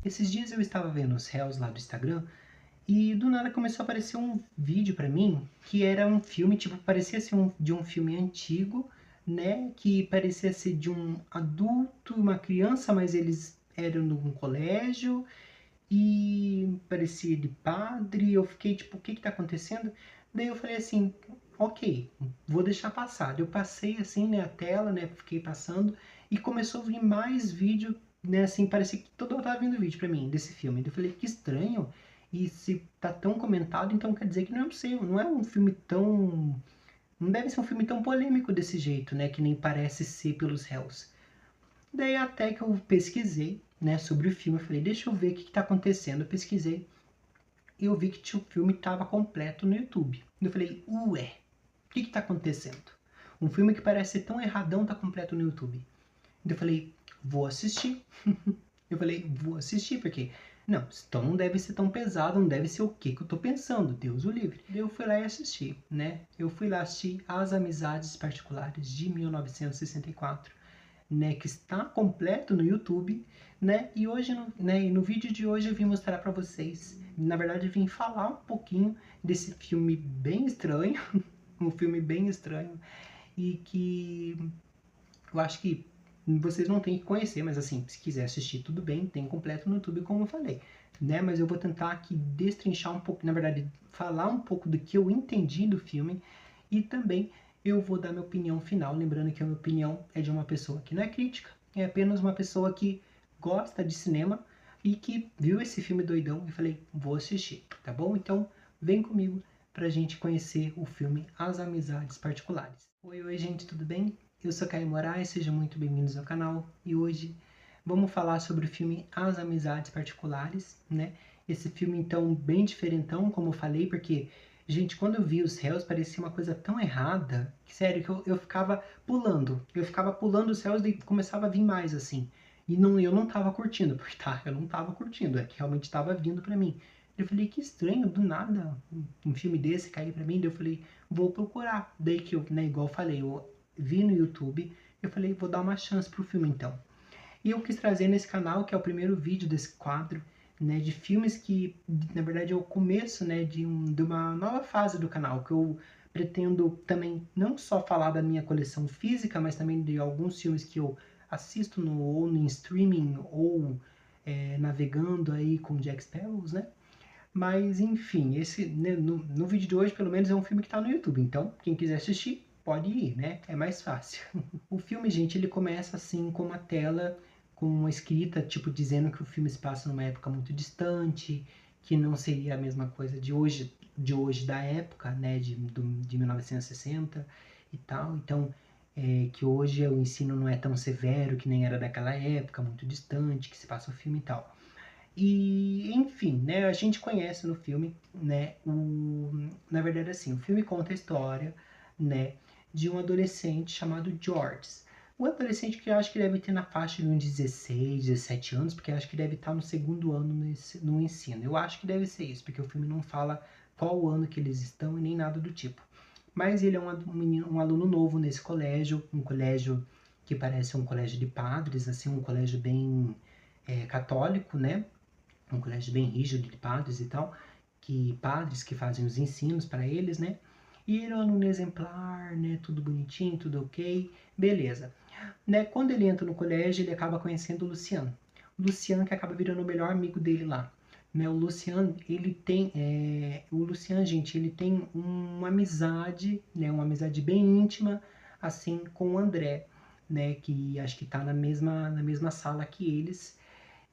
Esses dias eu estava vendo os réus lá do Instagram e do nada começou a aparecer um vídeo pra mim que era um filme, tipo, parecia ser de um filme antigo, né? Que parecia ser de um adulto e uma criança, mas eles eram num colégio e parecia de padre. Eu fiquei tipo, o que que tá acontecendo? Daí eu falei assim, ok, vou deixar passar. Eu passei assim, né, a tela, né, fiquei passando e começou a vir mais vídeo, né, assim, parecia que toda hora tava vindo vídeo pra mim desse filme. Daí eu falei, que estranho, e se tá tão comentado, então quer dizer que não é possível, não é um filme tão... Não deve ser um filme tão polêmico desse jeito, né, que nem parece ser pelos réus. Daí até que eu pesquisei, né, sobre o filme, eu falei, deixa eu ver o que está acontecendo. Eu pesquisei e eu vi que o filme estava completo no YouTube. Eu falei, ué, o que está acontecendo? Um filme que parece ser tão erradão está completo no YouTube. Eu falei, vou assistir. Eu falei, vou assistir, porque... Não, então não deve ser tão pesado, não deve ser o que eu tô pensando, Deus o livre. Daí eu fui lá e assisti, né? Eu fui lá assistir As Amizades Particulares, de 1964. Né, que está completo no YouTube, né? E hoje, no vídeo de hoje eu vim mostrar para vocês, na verdade eu vim falar um pouquinho desse filme bem estranho, um filme bem estranho e que eu acho que vocês não têm que conhecer, mas assim, se quiser assistir tudo bem, tem completo no YouTube como eu falei, né? Mas eu vou tentar aqui destrinchar um pouco, na verdade, falar um pouco do que eu entendi do filme e também eu vou dar minha opinião final, lembrando que a minha opinião é de uma pessoa que não é crítica, é apenas uma pessoa que gosta de cinema e que viu esse filme doidão e falei, vou assistir, tá bom? Então vem comigo pra gente conhecer o filme As Amizades Particulares. Oi, gente, tudo bem? Eu sou Caio Moraes, sejam muito bem-vindos ao canal e hoje vamos falar sobre o filme As Amizades Particulares, né? Esse filme, então, bem diferentão, como eu falei, porque, gente, quando eu vi os réus, parecia uma coisa tão errada, que, sério, que eu ficava pulando. Eu ficava pulando os réus e começava a vir mais, assim. E não, eu não tava curtindo, porque tá, eu não tava curtindo, é que realmente tava vindo pra mim. Eu falei, que estranho, do nada, um filme desse cair pra mim. Daí eu falei, vou procurar. Daí que eu, né, igual eu falei, eu vi no YouTube, eu falei, vou dar uma chance pro filme então. E eu quis trazer nesse canal, que é o primeiro vídeo desse quadro, né, de filmes que, na verdade, é o começo, né, de uma nova fase do canal, que eu pretendo também não só falar da minha coleção física, mas também de alguns filmes que eu assisto ou no streaming ou navegando aí com Jack Sparrows, né? Mas enfim, esse né, no vídeo de hoje pelo menos é um filme que está no YouTube, então quem quiser assistir pode ir, né? É mais fácil. O filme, gente, ele começa assim com uma tela com uma escrita tipo dizendo que o filme se passa numa época muito distante, que não seria a mesma coisa de hoje da época, né, de 1960 e tal. Então, que hoje o ensino não é tão severo que nem era daquela época, muito distante, que se passa o filme e tal. E, enfim, né, a gente conhece no filme, né, na verdade assim, o filme conta a história, né, de um adolescente chamado George. Um adolescente que eu acho que deve ter na faixa de uns 16, 17 anos, porque eu acho que deve estar no segundo ano no ensino. Eu acho que deve ser isso, porque o filme não fala qual ano que eles estão e nem nada do tipo. Mas ele é um aluno novo nesse colégio, um colégio que parece um colégio de padres, assim, um colégio bem católico, né? Um colégio bem rígido de padres e tal, que padres que fazem os ensinos para eles, né? E ele é um aluno exemplar, né? Tudo bonitinho, tudo ok, beleza. Né? Quando ele entra no colégio, ele acaba conhecendo o Luciano. O Luciano que acaba virando o melhor amigo dele lá. Né? O Luciano, ele tem, o Luciano, gente, ele tem uma amizade, né? Uma amizade bem íntima, assim, com o André, né? Que acho que tá na mesma sala que eles.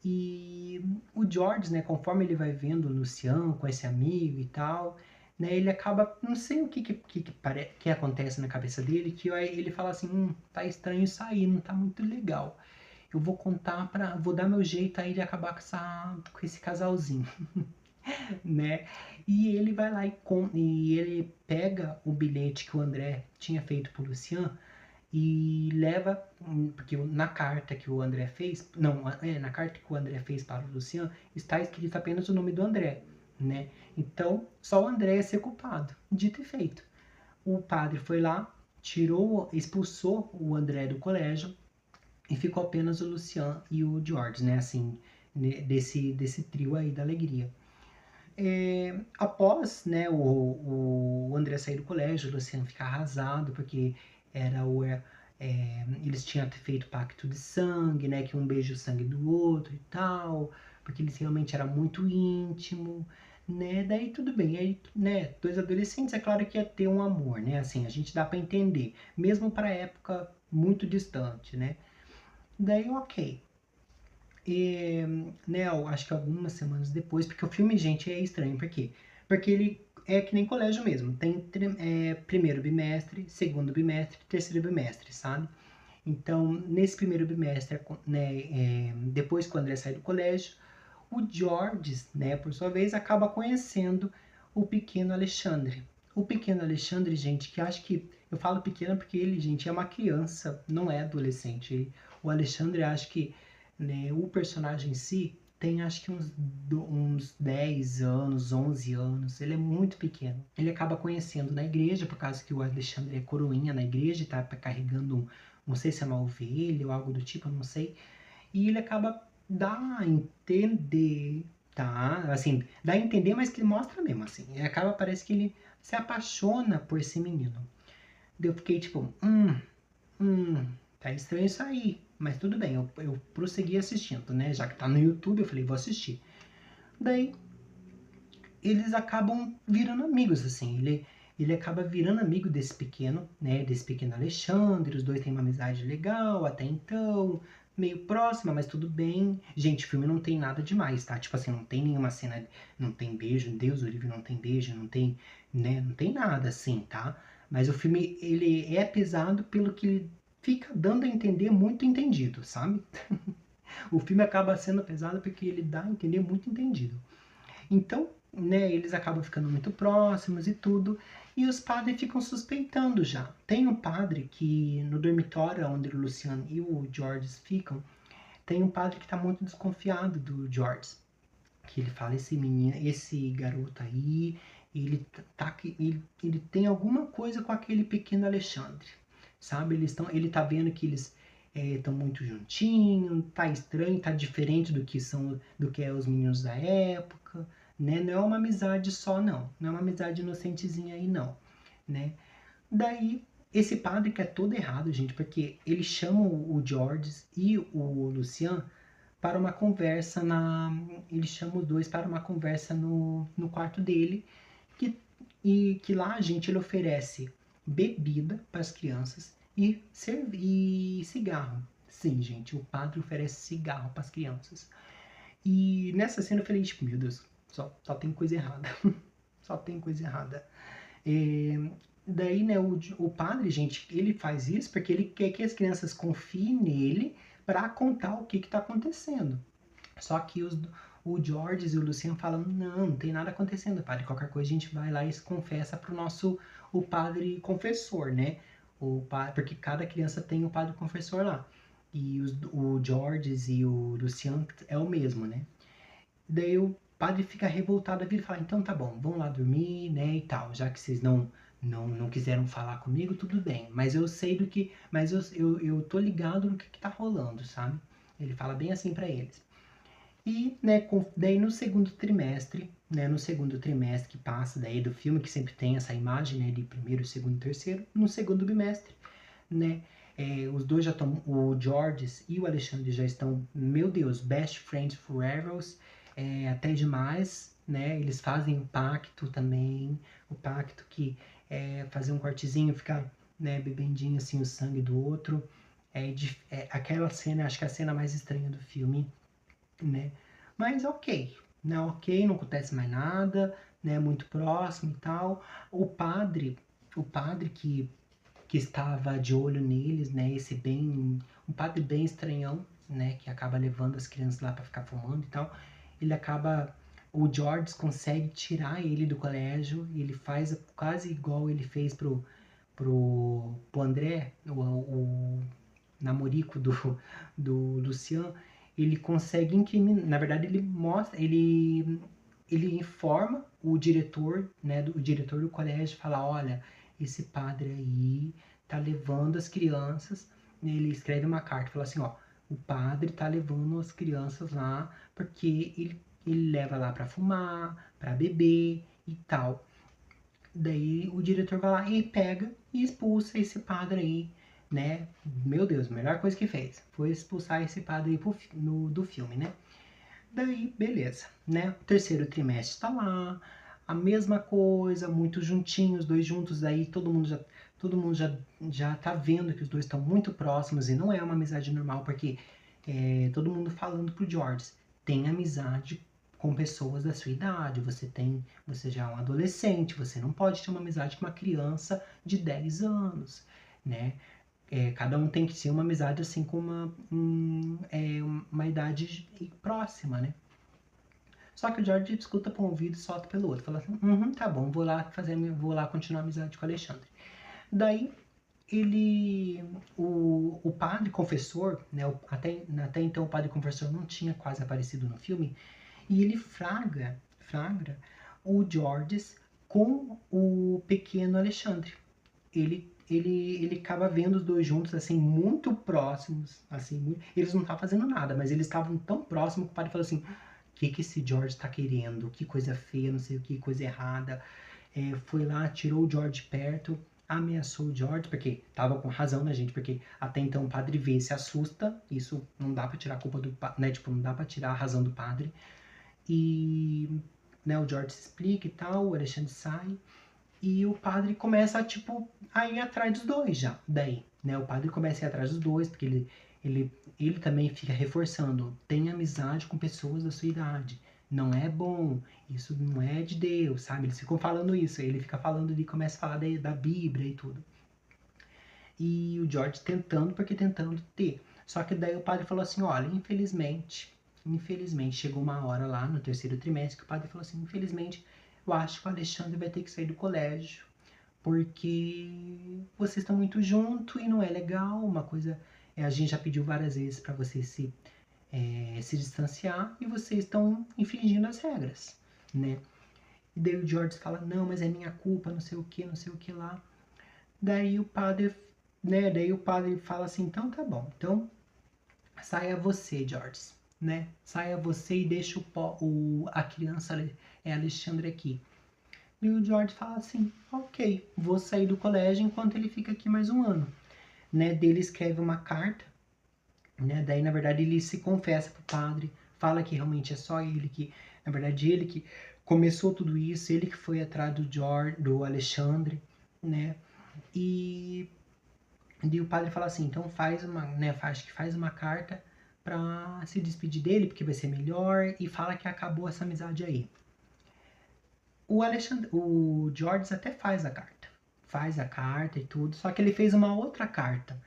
E o George, né, conforme ele vai vendo o Luciano com esse amigo e tal, né, ele acaba, não sei o que acontece na cabeça dele, que ele fala assim, tá estranho isso aí, não tá muito legal. Eu vou vou dar meu jeito aí de acabar com esse casalzinho, né? E ele vai lá e ele pega o bilhete que o André tinha feito pro Luciano e leva, porque na carta que o André fez, não, na carta que o André fez para o Luciano, está escrito apenas o nome do André, né? Então, só o André ia ser culpado, dito e feito. O padre foi lá, expulsou o André do colégio e ficou apenas o Luciano e o George, né? Assim, né, desse trio aí da alegria. Após, né, o André sair do colégio, o Luciano ficar arrasado, porque era eles tinham feito pacto de sangue, né, que um beija o sangue do outro e tal, porque eles realmente eram muito íntimos, né, daí tudo bem, aí, né, dois adolescentes, é claro que ia ter um amor, né, assim, a gente dá para entender, mesmo para época muito distante, né, daí ok. E, né, eu acho que algumas semanas depois, porque o filme, gente, é estranho, por quê? Porque ele é que nem colégio mesmo, tem primeiro bimestre, segundo bimestre, terceiro bimestre, sabe? Então, nesse primeiro bimestre, né, depois que o André sai do colégio, o Georges, né, por sua vez, acaba conhecendo o pequeno Alexandre. O pequeno Alexandre, gente, que acho que eu falo pequeno porque ele, gente, é uma criança, não é adolescente. O Alexandre, acho que, né, o personagem em si tem acho que uns 10 anos, 11 anos. Ele é muito pequeno. Ele acaba conhecendo na igreja, por causa que o Alexandre é coroinha na igreja e tá carregando não sei se é uma ovelha ou algo do tipo, eu não sei. E ele acaba dá a entender, tá? Assim, dá a entender, mas que mostra mesmo, assim. E acaba, parece que ele se apaixona por esse menino. Daí eu fiquei tipo, tá estranho isso aí. Mas tudo bem, eu prossegui assistindo, né? Já que tá no YouTube, eu falei, vou assistir. Daí eles acabam virando amigos, assim. Ele acaba virando amigo desse pequeno, né? Desse pequeno Alexandre. Os dois têm uma amizade legal até então, meio próxima, mas tudo bem. Gente, o filme não tem nada demais, tá? Tipo assim, não tem nenhuma cena, não tem beijo, Deus o livre, não tem beijo, não tem, né? Não tem nada assim, tá? Mas o filme, ele é pesado pelo que ele fica dando a entender muito entendido, sabe? O filme acaba sendo pesado porque ele dá a entender muito entendido. Então, né, eles acabam ficando muito próximos e tudo, e os padres ficam suspeitando já. Tem um padre que no dormitório onde o Luciano e o George ficam, tem um padre que está muito desconfiado do George, que ele fala esse menino, esse garoto aí, ele tem alguma coisa com aquele pequeno Alexandre, sabe? Ele tá vendo que eles estão muito juntinhos, tá estranho, tá diferente do que é os meninos da época, né? Não é uma amizade só não, não é uma amizade inocentezinha aí não, né? Daí esse padre que é todo errado, gente, porque ele chama o Georges e o Lucian para uma conversa ele chama os dois para uma conversa no quarto dele, que, e que lá, gente, ele oferece bebida para as crianças e cigarro. Sim, gente, o padre oferece cigarro para as crianças. E nessa cena eu falei, tipo, meu Deus, só tem coisa errada. Só tem coisa errada. É, daí, né, o padre, gente, ele faz isso porque ele quer que as crianças confiem nele para contar o que está acontecendo. Só que o George e o Luciano falam, não tem nada acontecendo, padre. Qualquer coisa a gente vai lá e confessa pro o padre confessor, né? Porque cada criança tem o padre confessor lá. E o George e o Luciano é o mesmo, né? Daí o padre fica revoltado, vira e fala, então tá bom, vão lá dormir, né, e tal. Já que vocês não quiseram falar comigo, tudo bem. Mas eu sei do que... Mas eu tô ligado no que tá rolando, sabe? Ele fala bem assim para eles. E, né, daí no segundo trimestre, né, no segundo trimestre que passa daí do filme, que sempre tem essa imagem, né, de primeiro, segundo e terceiro, no segundo bimestre, né, os dois já estão, o Georges e o Alexandre já estão, meu Deus, best friends forever, até demais, né, eles fazem um pacto também, o pacto que é fazer um cortezinho, ficar, né, bebendinho assim o sangue do outro, aquela cena, acho que é a cena mais estranha do filme, né? Mas ok, né? Ok, não acontece mais nada, né? Muito próximo e tal. O padre que estava de olho neles, né? Um padre bem estranhão, né? Que acaba levando as crianças lá para ficar fumando e tal. Ele acaba, o George consegue tirar ele do colégio e ele faz quase igual ele fez pro André, o namorico do Lucian, ele consegue incriminar, na verdade ele mostra, ele informa o diretor, né, o diretor do colégio, fala, olha, esse padre aí tá levando as crianças, né, ele escreve uma carta, fala assim, ó, o padre tá levando as crianças lá porque ele leva lá pra fumar, pra beber e tal. Daí o diretor vai lá e pega e expulsa esse padre aí, né? Meu Deus, a melhor coisa que fez foi expulsar esse padre aí do filme, né? Daí, beleza, né? O terceiro trimestre tá lá, a mesma coisa, muito juntinhos, dois juntos, daí todo mundo já tá vendo que os dois estão muito próximos e não é uma amizade normal, porque todo mundo falando pro George, tem amizade com pessoas da sua idade, você já é um adolescente, você não pode ter uma amizade com uma criança de 10 anos, né? Cada um tem que ser uma amizade assim com uma idade próxima, né? Só que o George escuta por um ouvido e solta pelo outro. Fala assim, tá bom, vou lá continuar a amizade com o Alexandre. Daí o padre confessor, né, até então o padre confessor não tinha quase aparecido no filme, e ele flagra o George com o pequeno Alexandre. Ele acaba vendo os dois juntos, assim, muito próximos, assim, eles não estavam fazendo nada, mas eles estavam tão próximos que o padre falou assim, o que esse George tá querendo? Que coisa feia, não sei o que, coisa errada. Foi lá, tirou o George perto, ameaçou o George, porque tava com razão, né, gente? Porque até então o padre vê, se assusta, isso não dá pra tirar a culpa do padre, né? Tipo, não dá pra tirar a razão do padre. E, né, o George se explica e tal, o Alexandre sai, e o padre começa, tipo, a ir atrás dos dois já, daí, né? O padre começa a ir atrás dos dois, porque ele, ele também fica reforçando, tem amizade com pessoas da sua idade, não é bom, isso não é de Deus, sabe? Eles ficam falando isso, ele fica falando ali, começa a falar da Bíblia e tudo. E o George tentando ter. Só que daí o padre falou assim, olha, infelizmente, chegou uma hora lá no terceiro trimestre que o padre falou assim, infelizmente, eu acho que o Alexandre vai ter que sair do colégio, porque vocês estão muito juntos e não é legal, uma coisa, a gente já pediu várias vezes para vocês se distanciar e vocês estão infringindo as regras, né? E daí o George fala, não, mas é minha culpa, não sei o que lá. Daí o padre, né? Daí o padre fala assim, então tá bom, então saia você, George, né? Saia você e deixa a criança Alexandre aqui. E o George fala assim, ok, vou sair do colégio enquanto ele fica aqui mais um ano, né? Daí ele escreve uma carta, né? Daí na verdade ele se confessa pro padre, fala que realmente é só ele que, na verdade ele que começou tudo isso, ele que foi atrás do Alexandre, né? E o padre fala assim, então faz uma carta para se despedir dele, porque vai ser melhor, e fala que acabou essa amizade aí. O George até faz a carta e tudo, só que ele fez uma outra carta.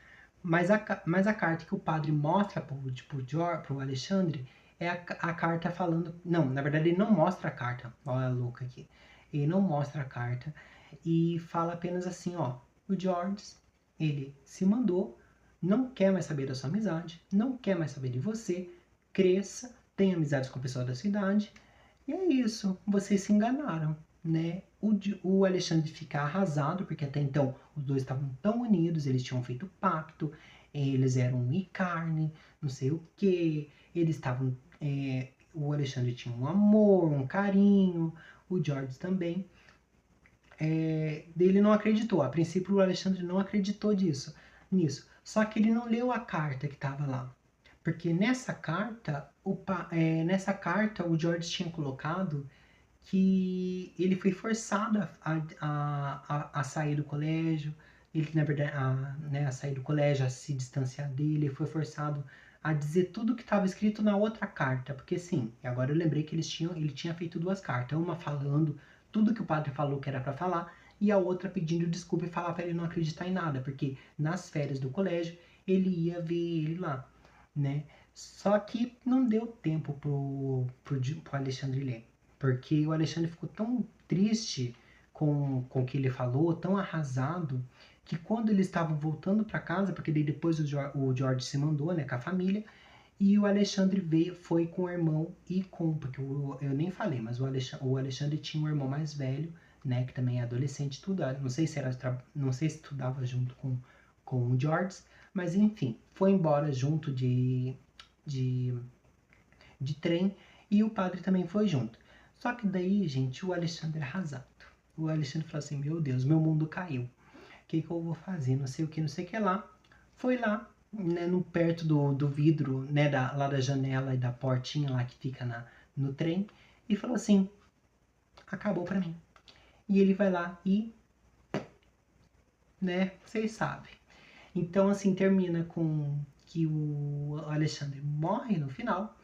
Mas a carta que o padre mostra pro Alexandre é a carta falando. Não, na verdade ele não mostra a carta. Olha a louca aqui. Ele não mostra a carta e fala apenas assim, ó. O George, ele se mandou, não quer mais saber da sua amizade, não quer mais saber de você, cresça, tenha amizades com pessoas da sua idade. E é isso, vocês se enganaram, né? O Alexandre fica arrasado, porque até então os dois estavam tão unidos, eles tinham feito pacto, eles eram um e carne, não sei o que, eles estavam. O Alexandre tinha um amor, um carinho, o George também. Ele não acreditou, a princípio o Alexandre não acreditou nisso. Só que ele não leu a carta que estava lá. Porque nessa carta o George tinha colocado que ele foi forçado a sair do colégio, ele na verdade a sair do colégio, a se distanciar dele, ele foi forçado a dizer tudo que estava escrito na outra carta, porque sim, agora eu lembrei que ele tinha feito duas cartas, uma falando tudo que o padre falou que era para falar e a outra pedindo desculpa e falar para ele não acreditar em nada, porque nas férias do colégio ele ia ver ele lá, né? Só que não deu tempo pro Alexandre ler. Porque o Alexandre ficou tão triste com o que ele falou, tão arrasado, que quando eles estavam voltando para casa, porque daí depois o George se mandou, né, com a família, e o Alexandre foi com o irmão porque eu nem falei, mas o Alexandre tinha um irmão mais velho, né, que também é adolescente, tudo, não sei se estudava junto com o George, Mas enfim, foi embora junto de, de trem e o padre também foi junto. Só que daí, gente, o Alexandre é arrasado. O Alexandre falou assim: Meu Deus, meu mundo caiu. O que eu vou fazer? Não sei o que, não sei o que lá. Foi lá, né, no, perto do vidro, né, lá da janela e da portinha lá que fica no trem, e falou assim: Acabou pra mim. E ele vai lá e, né, vocês sabem. Então, assim, termina com que o Alexandre morre no final,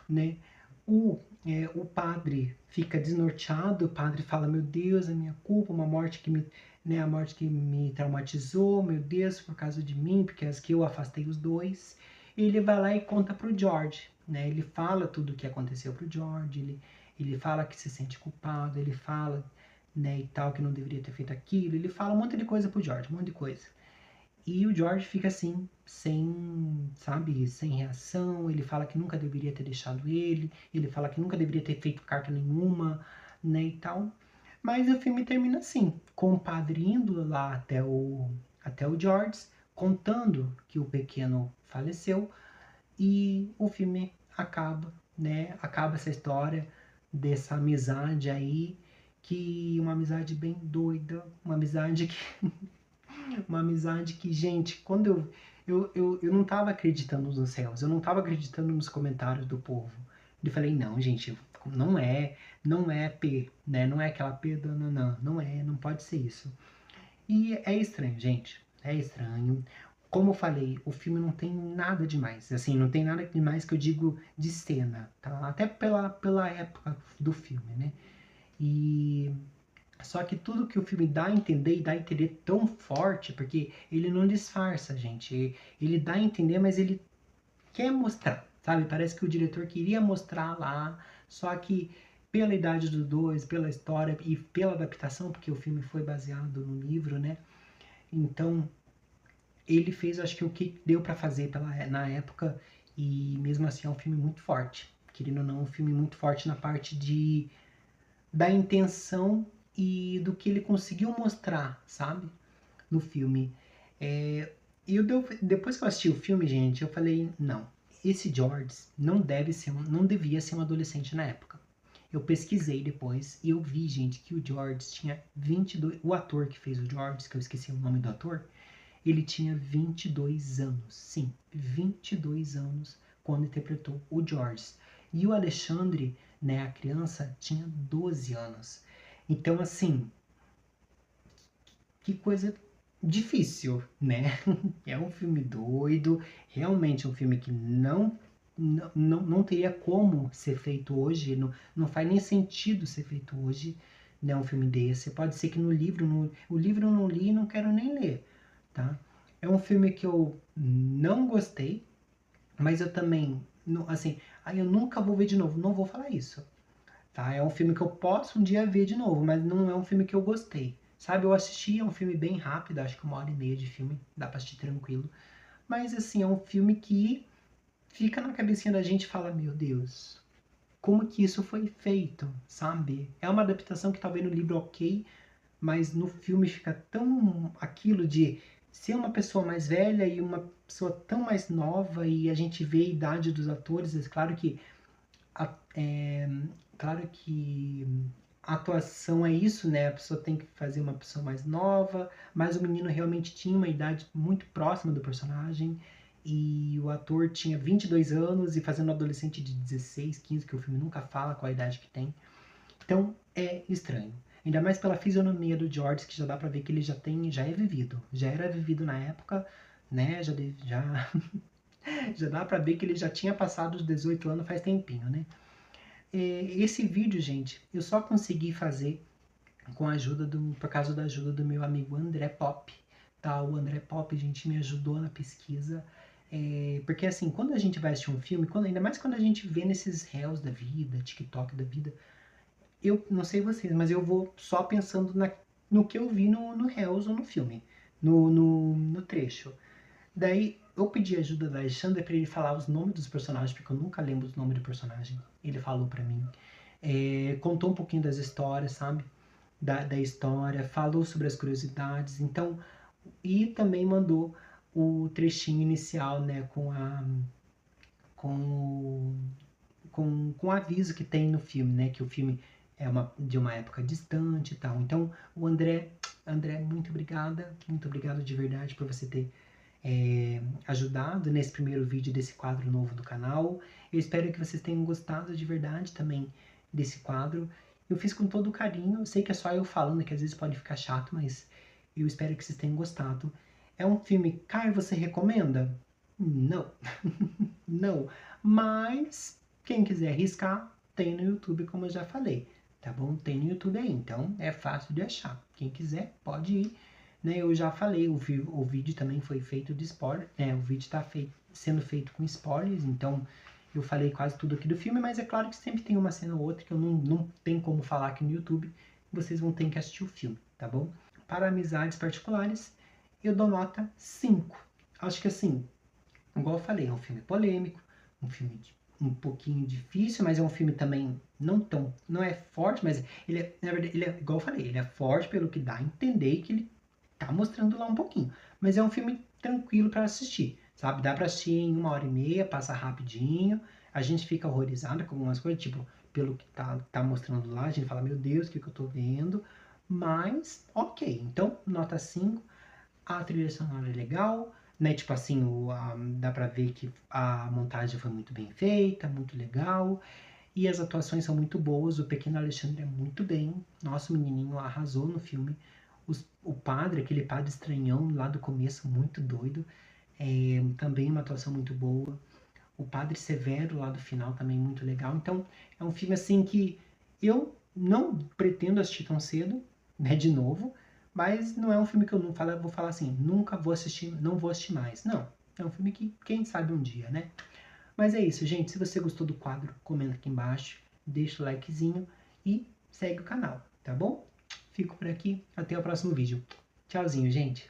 né? O padre fica desnorteado, o padre fala: Meu Deus, é minha culpa, uma morte que me, né, a morte que me traumatizou, meu Deus, por causa de mim, porque as que eu afastei os dois. E ele vai lá e conta pro George, né? Ele fala tudo o que aconteceu pro George, ele fala que se sente culpado, ele fala, né, e tal, que não deveria ter feito aquilo, ele fala um monte de coisa pro George, um monte de coisa. E o George fica assim, sem, sabe, sem reação. Ele fala que nunca deveria ter deixado ele fala que nunca deveria ter feito carta nenhuma, né, e tal. Mas o filme termina assim, com o padre indo lá até o George, contando que o pequeno faleceu, e o filme acaba, né? Acaba essa história dessa amizade aí, que uma amizade bem doida, uma amizade que uma amizade que, gente, quando eu não tava acreditando nos céus, eu não tava acreditando nos comentários do povo. Eu falei: Não, gente, não é P, né? Não é aquela P do não é, não pode ser isso. E é estranho, gente, é estranho. Como eu falei, o filme não tem nada demais, assim, não tem nada demais que eu digo de cena, tá? Até pela época do filme, né? E só que tudo que o filme dá a entender e dá a entender tão forte, porque ele não disfarça, gente. Ele dá a entender, mas ele quer mostrar, sabe? Parece que o diretor queria mostrar lá, só que pela idade dos dois, pela história e pela adaptação, porque o filme foi baseado no livro, né? Então, ele fez, acho que o que deu para fazer na época, e mesmo assim é um filme muito forte. Querendo ou não, um filme muito forte na parte da intenção e do que ele conseguiu mostrar, sabe? No filme. Depois que eu assisti o filme, gente, eu falei: Não, esse George não devia ser um adolescente na época. Eu pesquisei depois e eu vi, gente, que o George tinha 22. O ator que fez o George, que eu esqueci o nome do ator, ele tinha 22 anos. Sim, 22 anos quando interpretou o George. E o Alexandre, né, a criança, tinha 12 anos. Então, assim, que coisa difícil, né? É um filme doido, realmente é um filme que não teria como ser feito hoje, não faz nem sentido ser feito hoje, né? Um filme desse. Pode ser que no livro, o livro eu não li e não quero nem ler, tá? É um filme que eu não gostei, mas eu também, assim, eu nunca vou ver de novo, não vou falar isso, tá? É um filme que eu posso um dia ver de novo, mas não é um filme que eu gostei. Sabe, eu assisti, é um filme bem rápido, acho que 1h30 de filme, dá pra assistir tranquilo. Mas assim, é um filme que fica na cabecinha da gente e fala: Meu Deus, como que isso foi feito, sabe? É uma adaptação que talvez no livro ok, mas no filme fica tão aquilo de ser uma pessoa mais velha e uma pessoa tão mais nova, e a gente vê a idade dos atores. É claro que a, é, claro que a atuação é isso, né? A pessoa tem que fazer uma pessoa mais nova, mas o menino realmente tinha uma idade muito próxima do personagem, e o ator tinha 22 anos e fazendo um adolescente de 16, 15, que o filme nunca fala qual a idade que tem. Então é estranho. Ainda mais pela fisionomia do George, que já dá pra ver que ele já é vivido. Já era vivido na época, né? Já dá pra ver que ele já tinha passado os 18 anos faz tempinho, né? Esse vídeo, gente, eu só consegui fazer por causa da ajuda do meu amigo André Pop, tá? O André Pop, gente, me ajudou na pesquisa. Porque assim, quando a gente vai assistir um filme, ainda mais quando a gente vê nesses réus da vida, TikTok da vida, eu não sei vocês, mas eu vou só pensando no que eu vi no réus ou no filme, no trecho. Daí eu pedi ajuda da Alexandra pra ele falar os nomes dos personagens, porque eu nunca lembro os nomes do personagem. Ele falou pra mim. Contou um pouquinho das histórias, sabe? Da história, falou sobre as curiosidades. Então, e também mandou o trechinho inicial, né, com com o aviso que tem no filme, né? Que o filme é de uma época distante e tal. Então, o André, muito obrigado de verdade por você ter ajudado nesse primeiro vídeo desse quadro novo do canal. Eu espero que vocês tenham gostado de verdade também desse quadro. Eu fiz com todo carinho, eu sei que é só eu falando, que às vezes pode ficar chato, mas eu espero que vocês tenham gostado. É um filme, Caio, você recomenda? Não. Não. Mas quem quiser arriscar, tem no YouTube, como eu já falei. Tá bom? Tem no YouTube aí, então é fácil de achar. Quem quiser, pode ir. Né, eu já falei, o vídeo também foi feito de spoiler, né? O vídeo está sendo feito com spoilers, então eu falei quase tudo aqui do filme, mas é claro que sempre tem uma cena ou outra que eu não tenho como falar aqui no YouTube, vocês vão ter que assistir o filme, tá bom? Para amizades particulares, eu dou nota 5. Acho que assim, igual eu falei, é um filme polêmico, um filme um pouquinho difícil, mas é um filme também não é forte, mas ele é, na verdade, ele é, igual eu falei, ele é forte pelo que dá a entender que ele tá mostrando lá um pouquinho. Mas é um filme tranquilo para assistir, sabe? Dá para assistir em 1h30, passa rapidinho. A gente fica horrorizado com algumas coisas, tipo, pelo que tá mostrando lá, a gente fala, meu Deus, o que eu tô vendo? Mas, ok. Então, nota 5. A trilha sonora é legal, né? Tipo assim, dá pra ver que a montagem foi muito bem feita, muito legal. E as atuações são muito boas. O Pequeno Alexandre é muito bem. Nosso menininho arrasou no filme. O padre, aquele padre estranhão lá do começo, muito doido. Também uma atuação muito boa. O Padre Severo lá do final também muito legal. Então, é um filme assim que eu não pretendo assistir tão cedo, né, de novo, mas não é um filme que eu não falo, vou falar assim, nunca vou assistir, não vou assistir mais. Não, é um filme que quem sabe um dia, né? Mas é isso, gente. Se você gostou do quadro, comenta aqui embaixo, deixa o likezinho e segue o canal, tá bom? Fico por aqui, até o próximo vídeo. Tchauzinho, gente.